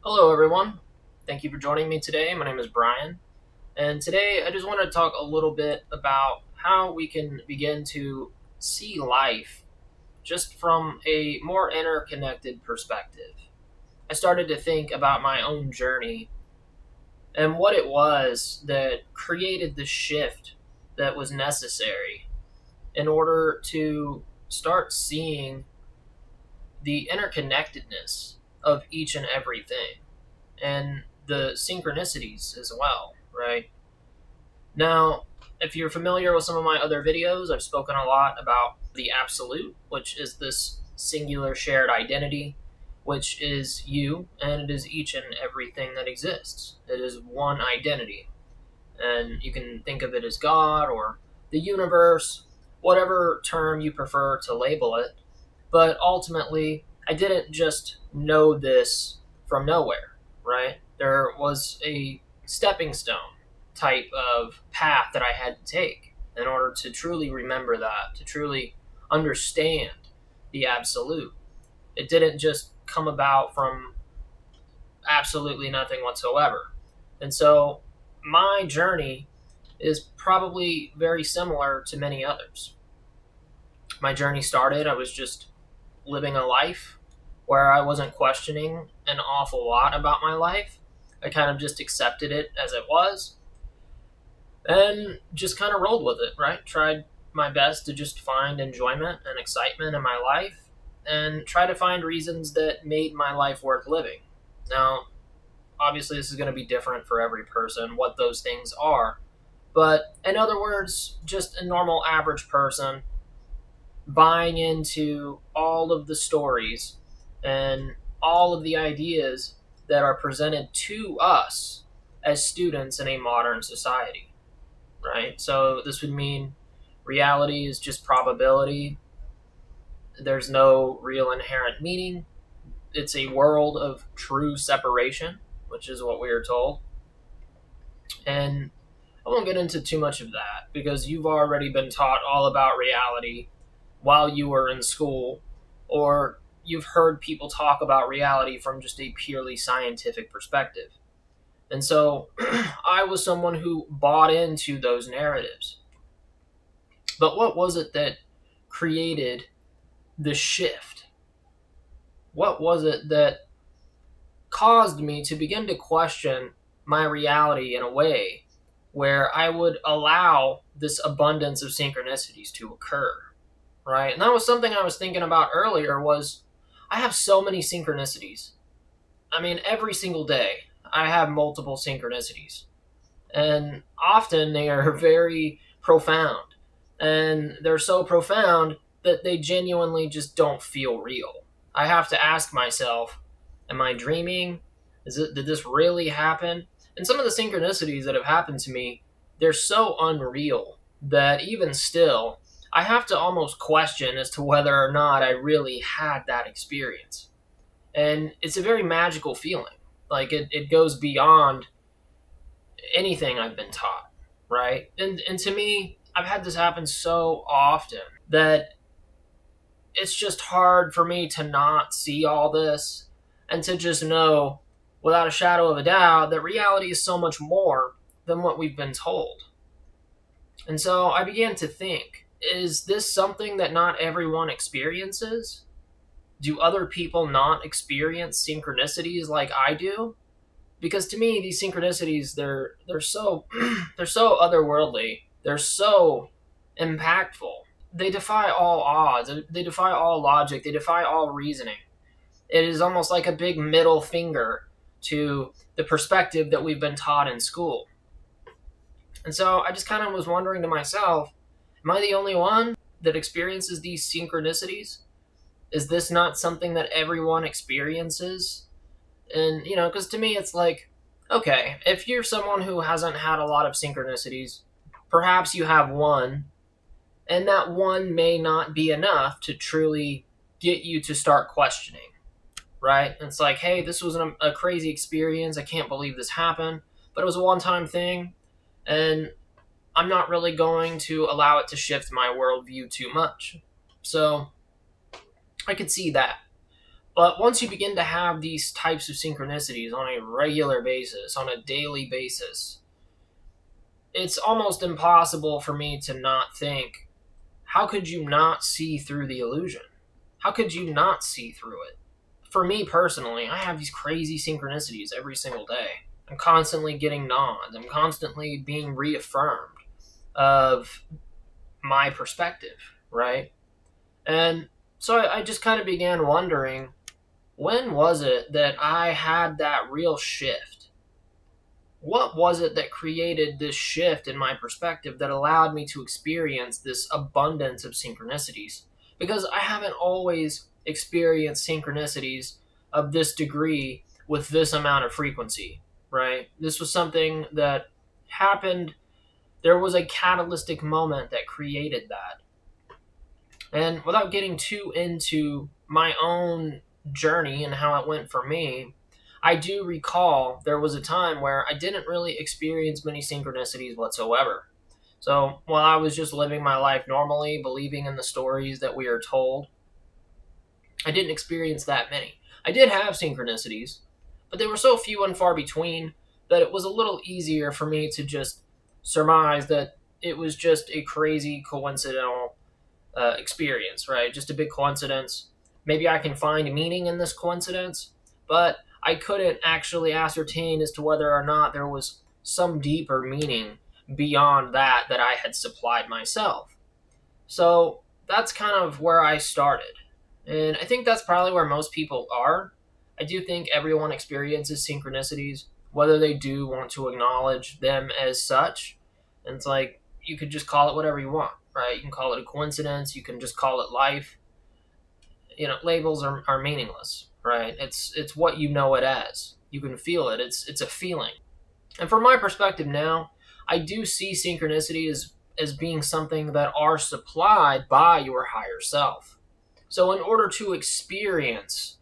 Hello, everyone. Thank you for joining me today. My name is Brian, and today I just want to talk a little bit about how we can begin to see life just from a more interconnected perspective. I started to think about my own journey and what it was that created the shift that was necessary in order to start seeing the interconnectedness of each and everything and the synchronicities as well, right? Now, if you're familiar with some of my other videos, I've spoken a lot about the absolute, which is this singular shared identity, which is you, and it is each and everything that exists. It is one identity. And you can think of it as God or the universe, whatever term you prefer to label it. But ultimately, I didn't just know this from nowhere, right? There was a stepping stone type of path that I had to take in order to truly remember that, to truly understand the absolute. It didn't just come about from absolutely nothing whatsoever. And so my journey is probably very similar to many others. My journey started, I was just living a life where I wasn't questioning an awful lot about my life. I kind of just accepted it as it was and just kind of rolled with it, right? Tried my best to just find enjoyment and excitement in my life and try to find reasons that made my life worth living. Now, obviously, this is going to be different for every person, what those things are. But in other words, just a normal average person buying into all of the stories and all of the ideas that are presented to us as students in a modern society, right? So this would mean reality is just probability. There's no real inherent meaning. It's a world of true separation, which is what we are told. And I won't get into too much of that because you've already been taught all about reality while you were in school, or you've heard people talk about reality from just a purely scientific perspective. And so I was someone who bought into those narratives. But what was it that created the shift? What was it that caused me to begin to question my reality in a way where I would allow this abundance of synchronicities to occur, right? And that was something I was thinking about earlier was I have so many synchronicities. I mean, every single day I have multiple synchronicities. And often they are very profound. And they're so profound that they genuinely just don't feel real. I have to ask myself, am I dreaming? Did this really happen? And some of the synchronicities that have happened to me, they're so unreal that even still, I have to almost question as to whether or not I really had that experience. And it's a very magical feeling. Like it goes beyond anything I've been taught, right? And to me, I've had this happen so often that it's just hard for me to not see all this and to just know without a shadow of a doubt that reality is so much more than what we've been told. And so I began to think, is this something that not everyone experiences? Do other people not experience synchronicities like I do? Because to me, these synchronicities, they're so they're so otherworldly. They're so impactful. They defy all odds. They defy all logic. They defy all reasoning. It is almost like a big middle finger to the perspective that we've been taught in school. And so I just kind of was wondering to myself, am I the only one that experiences these synchronicities? Is this not something that everyone experiences? And, because to me, it's like, okay, if you're someone who hasn't had a lot of synchronicities, perhaps you have one, and that one may not be enough to truly get you to start questioning, right? It's like, hey, this was a crazy experience. I can't believe this happened, but it was a one time thing, and I'm not really going to allow it to shift my worldview too much. So I could see that. But once you begin to have these types of synchronicities on a regular basis, on a daily basis, it's almost impossible for me to not think, how could you not see through the illusion? How could you not see through it? For me personally, I have these crazy synchronicities every single day. I'm constantly getting nods. I'm constantly being reaffirmed of my perspective, right? And so I just kind of began wondering, when was it that I had that real shift? What was it that created this shift in my perspective that allowed me to experience this abundance of synchronicities? Because I haven't always experienced synchronicities of this degree with this amount of frequency, right? This was something that happened. There was a catalytic moment that created that. And without getting too into my own journey and how it went for me, I do recall there was a time where I didn't really experience many synchronicities whatsoever. So while I was just living my life normally, believing in the stories that we are told, I didn't experience that many. I did have synchronicities, but they were so few and far between that it was a little easier for me to just surmise that it was just a crazy coincidental experience, right? Just a big coincidence. Maybe I can find meaning in this coincidence, but I couldn't actually ascertain as to whether or not there was some deeper meaning beyond that I had supplied myself. So that's kind of where I started. And I think that's probably where most people are. I do think everyone experiences synchronicities, whether they do want to acknowledge them as such. And it's like, you could just call it whatever you want, right? You can call it a coincidence, you can just call it life. Labels are meaningless, right? It's what you know it as. You can feel it. It's a feeling. And from my perspective now, I do see synchronicity as being something that are supplied by your higher self. So in order to experience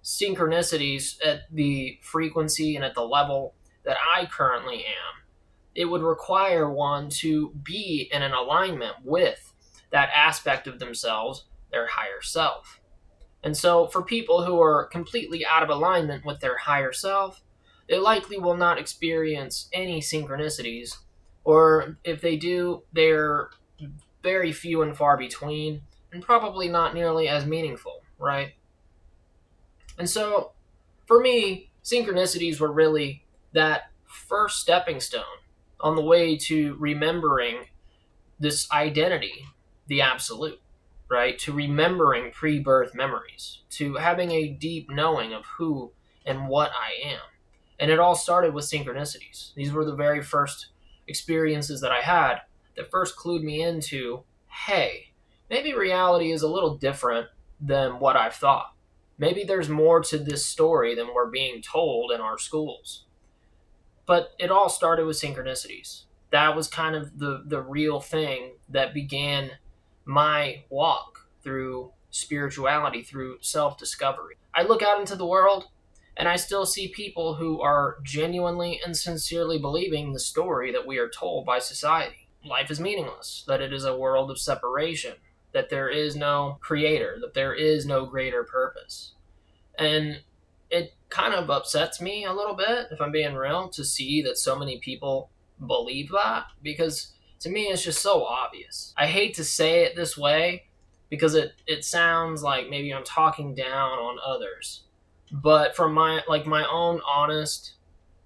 synchronicities at the frequency and at the level that I currently am, it would require one to be in an alignment with that aspect of themselves, their higher self. And so, for people who are completely out of alignment with their higher self, they likely will not experience any synchronicities, or if they do, they're very few and far between, and probably not nearly as meaningful, right? And so, for me, synchronicities were really that first stepping stone on the way to remembering this identity, the absolute, right? To remembering pre birth memories, to having a deep knowing of who and what I am. And it all started with synchronicities. These were the very first experiences that I had that first clued me into, hey, maybe reality is a little different than what I've thought. Maybe there's more to this story than we're being told in our schools. But it all started with synchronicities. That was kind of the real thing that began my walk through spirituality, through self discovery. I look out into the world and I still see people who are genuinely and sincerely believing the story that we are told by society. Life is meaningless, that it is a world of separation, that there is no creator, that there is no greater purpose. And it kind of upsets me a little bit, if I'm being real, to see that so many people believe that, because to me it's just so obvious. I hate to say it this way because it sounds like maybe I'm talking down on others. But from my own honest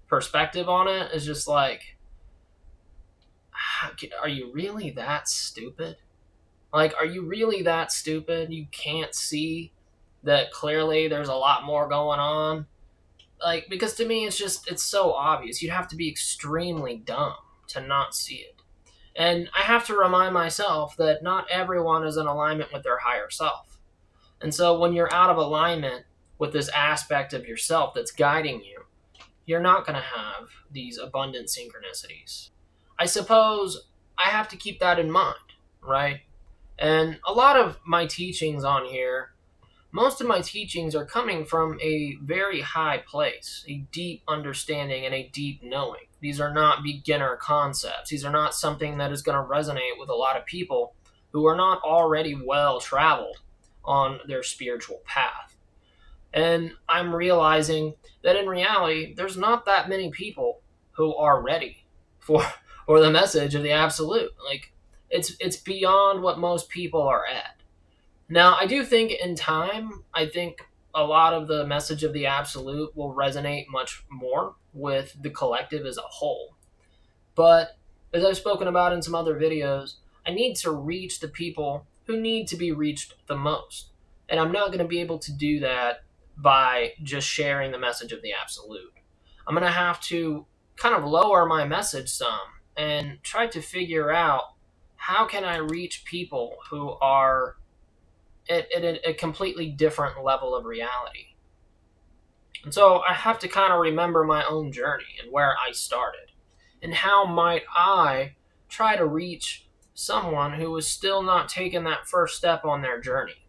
perspective on it is just like, are you really that stupid? Like, are you really that stupid? You can't see that clearly there's a lot more going on? Like, because to me it's so obvious. You'd have to be extremely dumb to not see it. And I have to remind myself that not everyone is in alignment with their higher self. And so when you're out of alignment with this aspect of yourself that's guiding you, you're not going to have these abundant synchronicities. I suppose I have to keep that in mind, right? And a lot of my teachings on here, most of my teachings are coming from a very high place, a deep understanding and a deep knowing. These are not beginner concepts. These are not something that is going to resonate with a lot of people who are not already well traveled on their spiritual path. And I'm realizing that in reality, there's not that many people who are ready for for the message of the absolute. Like it's beyond what most people are at. Now, I do think in time, I think a lot of the message of the absolute will resonate much more with the collective as a whole. But as I've spoken about in some other videos, I need to reach the people who need to be reached the most. And I'm not going to be able to do that by just sharing the message of the absolute. I'm going to have to kind of lower my message some and try to figure out how can I reach people who are at a completely different level of reality. And so I have to kind of remember my own journey and where I started. And how might I try to reach someone who is still not taking that first step on their journey?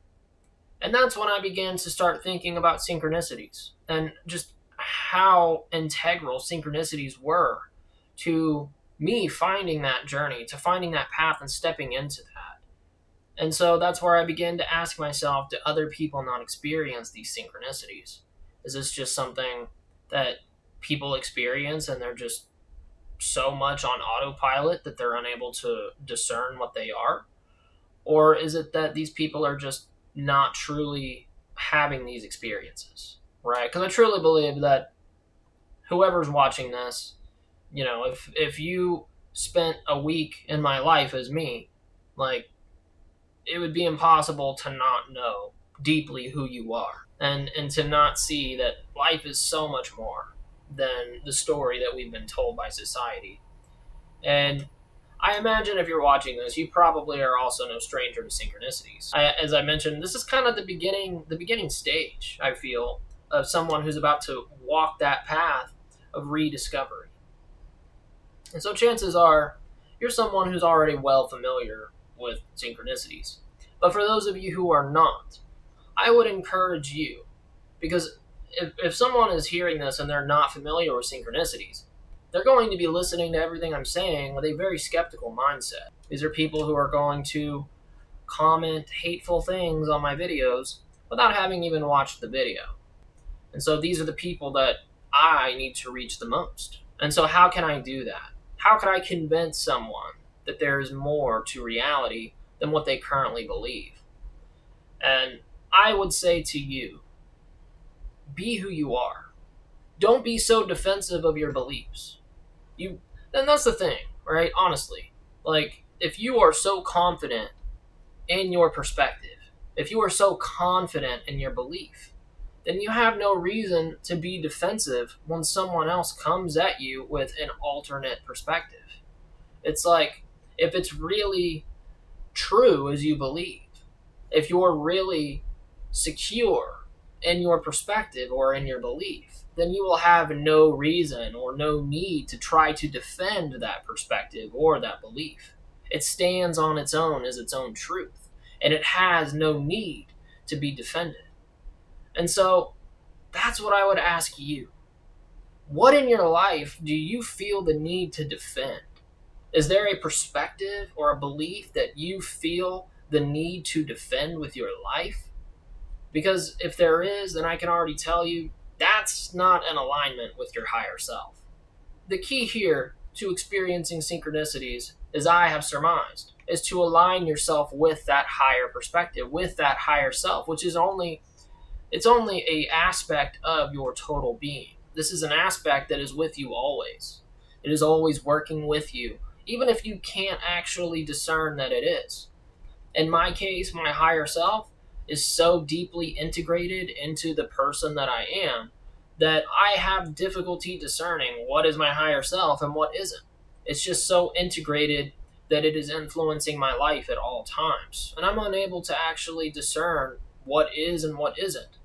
And that's when I began to start thinking about synchronicities and just how integral synchronicities were to me finding that journey, to finding that path and stepping into that. And so that's where I began to ask myself, do other people not experience these synchronicities? Is this just something that people experience and they're just so much on autopilot that they're unable to discern what they are? Or is it that these people are just not truly having these experiences, right? Because I truly believe that whoever's watching this, if you spent a week in my life as me, like, it would be impossible to not know deeply who you are and to not see that life is so much more than the story that we've been told by society. And I imagine if you're watching this, you probably are also no stranger to synchronicities. As I mentioned, this is kind of the beginning stage, I feel, of someone who's about to walk that path of rediscovery. And so chances are you're someone who's already well familiar with synchronicities. But for those of you who are not, I would encourage you, because if someone is hearing this and they're not familiar with synchronicities, they're going to be listening to everything I'm saying with a very skeptical mindset. These are people who are going to comment hateful things on my videos without having even watched the video. And so these are the people that I need to reach the most. And so how can I do that? How can I convince someone that there is more to reality than what they currently believe? And I would say to you, be who you are. Don't be so defensive of your beliefs. And that's the thing, right? Honestly, like, if you are so confident in your perspective, if you are so confident in your belief, then you have no reason to be defensive when someone else comes at you with an alternate perspective. It's like, if it's really true as you believe, if you're really secure in your perspective or in your belief, then you will have no reason or no need to try to defend that perspective or that belief. It stands on its own as its own truth, and it has no need to be defended. And so that's what I would ask you. What in your life do you feel the need to defend? Is there a perspective or a belief that you feel the need to defend with your life? Because if there is, then I can already tell you that's not in alignment with your higher self. The key here to experiencing synchronicities, as I have surmised, is to align yourself with that higher perspective, with that higher self, which is only a aspect of your total being. This is an aspect that is with you always. It is always working with you, even if you can't actually discern that it is. In my case, my higher self is so deeply integrated into the person that I am that I have difficulty discerning what is my higher self and what isn't. It's just so integrated that it is influencing my life at all times, and I'm unable to actually discern what is and what isn't.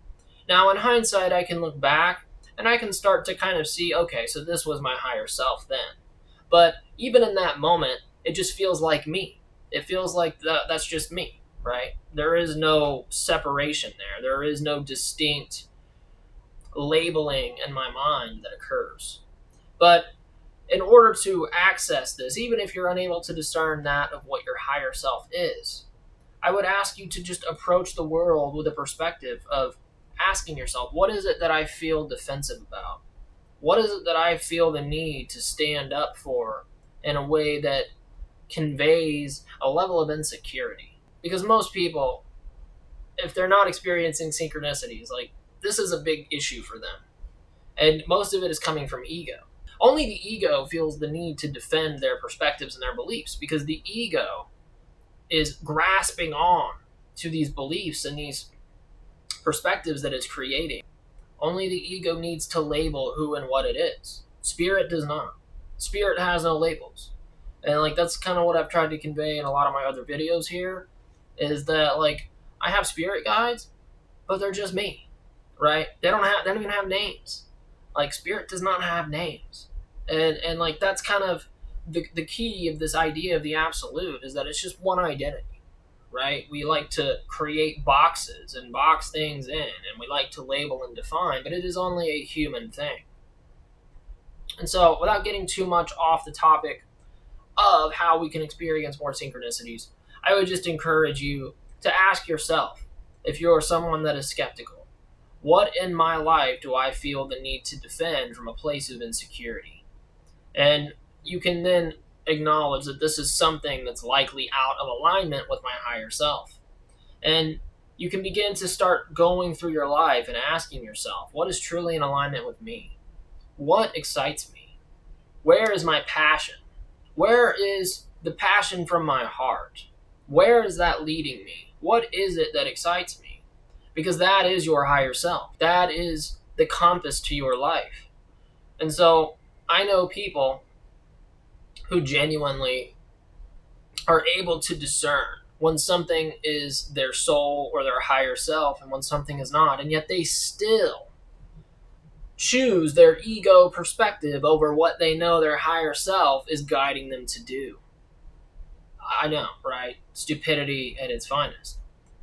Now, in hindsight, I can look back and I can start to kind of see, okay, so this was my higher self then. But even in that moment, it just feels like me. It feels like that's just me, right? There is no separation there. There is no distinct labeling in my mind that occurs. But in order to access this, even if you're unable to discern that of what your higher self is, I would ask you to just approach the world with a perspective of asking yourself, what is it that I feel defensive about? What is it that I feel the need to stand up for in a way that conveys a level of insecurity? Because most people, if they're not experiencing synchronicities, like, this is a big issue for them. And most of it is coming from ego. Only the ego feels the need to defend their perspectives and their beliefs, because the ego is grasping on to these beliefs and these perspectives that it's creating. Only the ego needs to label who and what it is. Spirit does not. Spirit has no labels. And like, that's kind of what I've tried to convey in a lot of my other videos here, is that like, I have spirit guides, but they're just me, right? They don't even have names. Like, spirit does not have names. And like, that's kind of the key of this idea of the absolute, is that it's just one identity, right? We like to create boxes and box things in, and we like to label and define, but it is only a human thing. And so, without getting too much off the topic of how we can experience more synchronicities, I would just encourage you to ask yourself, if you're someone that is skeptical, what in my life do I feel the need to defend from a place of insecurity? And you can then acknowledge that this is something that's likely out of alignment with my higher self. And you can begin to start going through your life and asking yourself, what is truly in alignment with me? What excites me? Where is my passion? Where is the passion from my heart? Where is that leading me? What is it that excites me? Because that is your higher self. That is the compass to your life. And so I know people who genuinely are able to discern when something is their soul or their higher self and when something is not, and yet they still choose their ego perspective over what they know their higher self is guiding them to do. I know, right? Stupidity at its finest.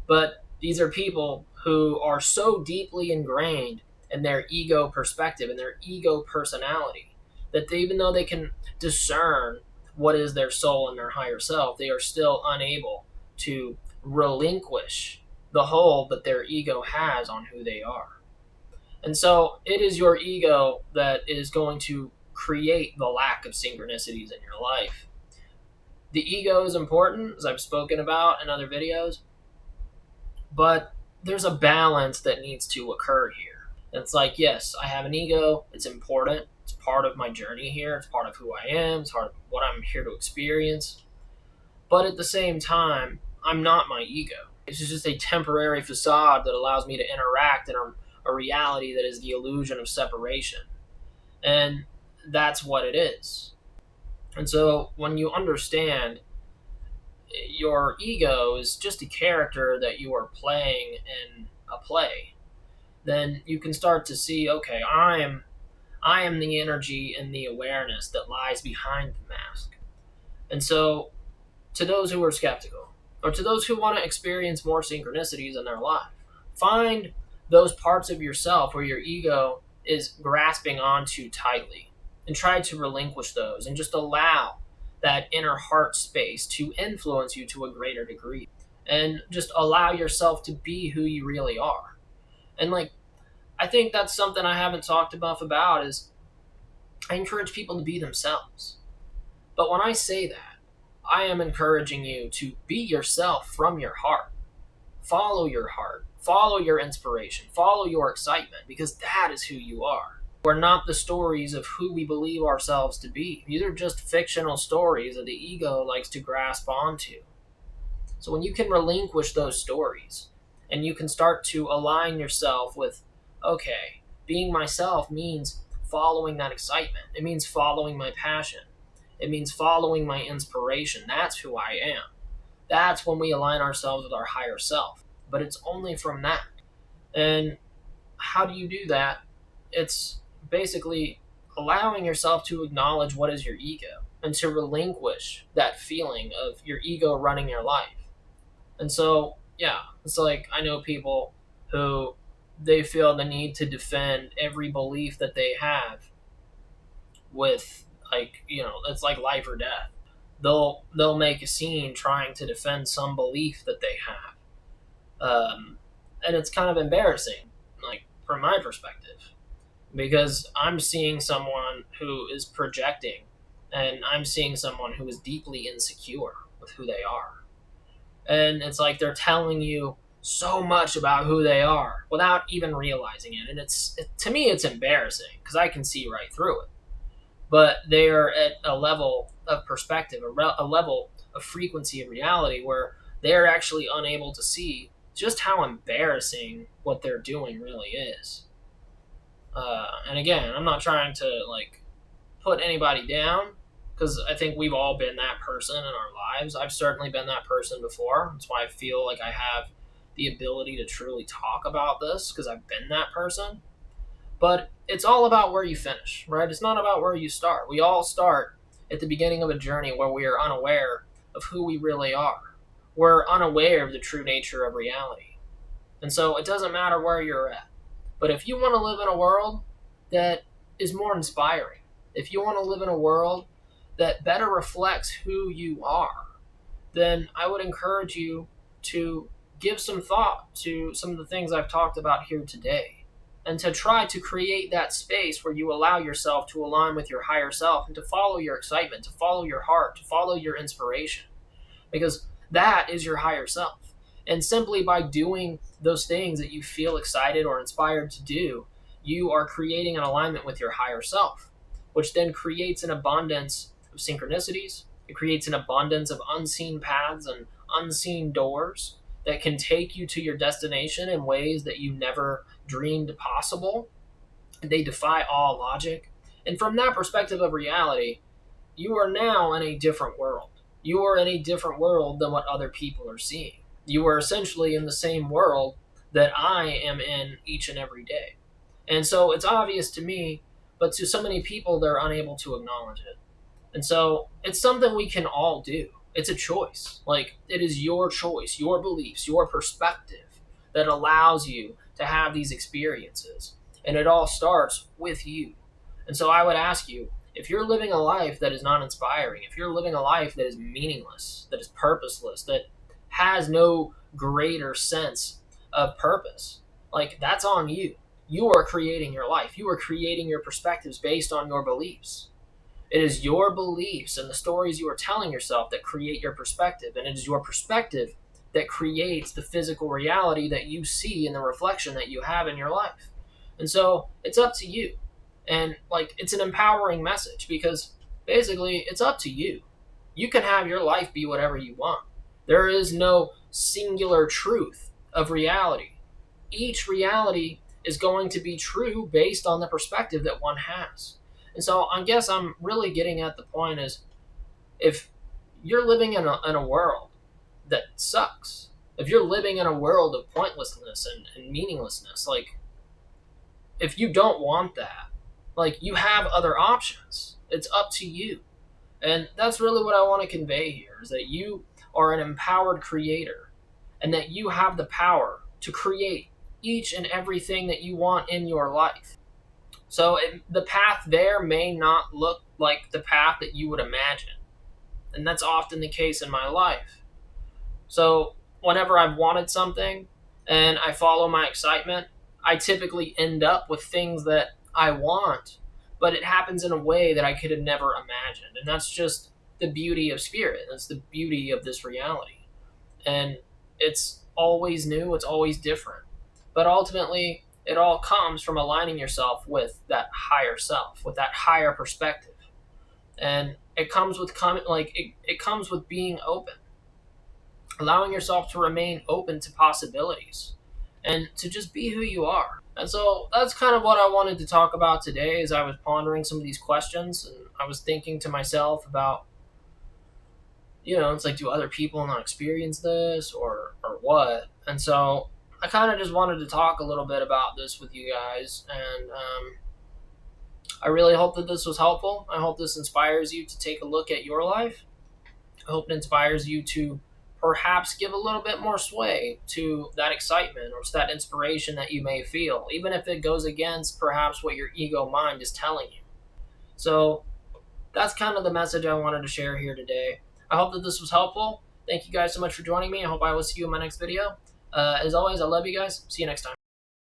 But these are people who are so deeply ingrained in their ego perspective and their ego personality that even though they can discern what is their soul and their higher self, they are still unable to relinquish the hold that their ego has on who they are. And so it is your ego that is going to create the lack of synchronicities in your life. The ego is important, as I've spoken about in other videos, but there's a balance that needs to occur here. It's like, yes, I have an ego. It's important. It's part of my journey here. It's part of who I am. It's part of what I'm here to experience. But at the same time, I'm not my ego. It's just a temporary facade that allows me to interact in a reality that is the illusion of separation. And that's what it is. And so when you understand your ego is just a character that you are playing in a play, then you can start to see, okay, I am the energy and the awareness that lies behind the mask. And so to those who are skeptical, or to those who want to experience more synchronicities in their life, find those parts of yourself where your ego is grasping onto tightly and try to relinquish those and just allow that inner heart space to influence you to a greater degree, and just allow yourself to be who you really are. And like, I think that's something I haven't talked enough about, is I encourage people to be themselves. But when I say that, I am encouraging you to be yourself from your heart. Follow your heart, follow your inspiration, follow your excitement, because that is who you are. We're not the stories of who we believe ourselves to be. These are just fictional stories that the ego likes to grasp onto. So when you can relinquish those stories and you can start to align yourself with, okay, being myself means following that excitement. It means following my passion. It means following my inspiration. That's who I am. That's when we align ourselves with our higher self. But it's only from that. And how do you do that? It's basically allowing yourself to acknowledge what is your ego and to relinquish that feeling of your ego running your life. And so, yeah, it's like, I know people who they feel the need to defend every belief that they have with, like, it's like life or death. They'll make a scene trying to defend some belief that they have. And it's kind of embarrassing. from my perspective, because I'm seeing someone who is projecting, and I'm seeing someone who is deeply insecure with who they are. And it's like they're telling you so much about who they are without even realizing it. And to me, it's embarrassing because I can see right through it. But they are at a level of perspective, a level of frequency of reality where they're actually unable to see just how embarrassing what they're doing really is. And again, I'm not trying to put anybody down, because I think we've all been that person in our lives. I've certainly been that person before. That's why I feel like I have the ability to truly talk about this, because I've been that person. But it's all about where you finish, right? It's not about where you start. We all start at the beginning of a journey where we are unaware of who we really are. We're unaware of the true nature of reality. And so it doesn't matter where you're at. But if you want to live in a world that is more inspiring, if you want to live in a world that better reflects who you are, then I would encourage you to give some thought to some of the things I've talked about here today, and to try to create that space where you allow yourself to align with your higher self and to follow your excitement, to follow your heart, to follow your inspiration, because that is your higher self. And simply by doing those things that you feel excited or inspired to do, you are creating an alignment with your higher self, which then creates an abundance of synchronicities. It creates an abundance of unseen paths and unseen doors that can take you to your destination in ways that you never dreamed possible. They defy all logic. And from that perspective of reality, you are now in a different world. You are in a different world than what other people are seeing. You are essentially in the same world that I am in each and every day. And so it's obvious to me, but to so many people, they're unable to acknowledge it. And so it's something we can all do. It's a choice. It is your choice, your beliefs, your perspective that allows you to have these experiences. And it all starts with you. And so I would ask you, if you're living a life that is not inspiring, if you're living a life that is meaningless, that is purposeless, that has no greater sense of purpose, that's on you. You are creating your life. You are creating your perspectives based on your beliefs. It is your beliefs and the stories you are telling yourself that create your perspective. And it is your perspective that creates the physical reality that you see in the reflection that you have in your life. And so it's up to you. And it's an empowering message, because basically it's up to you. You can have your life be whatever you want. There is no singular truth of reality. Each reality is going to be true based on the perspective that one has. And so I guess I'm really getting at the point is, if you're living in a world that sucks, if you're living in a world of pointlessness and meaninglessness, if you don't want that, you have other options. It's up to you. And that's really what I want to convey here, is that you are an empowered creator, and that you have the power to create each and everything that you want in your life. So the path there may not look like the path that you would imagine. And that's often the case in my life. So whenever I've wanted something and I follow my excitement, I typically end up with things that I want, but it happens in a way that I could have never imagined. And that's just the beauty of spirit. That's the beauty of this reality. And it's always new, it's always different. But ultimately, it all comes from aligning yourself with that higher self, with that higher perspective. And it comes with it comes with being open, allowing yourself to remain open to possibilities, and to just be who you are. And so that's kind of what I wanted to talk about today, as I was pondering some of these questions, and I was thinking to myself about, it's do other people not experience this, or what? And so I kind of just wanted to talk a little bit about this with you guys, and I really hope that this was helpful. I hope this inspires you to take a look at your life. I hope it inspires you to perhaps give a little bit more sway to that excitement or to that inspiration that you may feel, even if it goes against perhaps what your ego mind is telling you. So that's kind of the message I wanted to share here today. I hope that this was helpful. Thank you guys so much for joining me. I hope I will see you in my next video. As always, I love you guys. See you next time.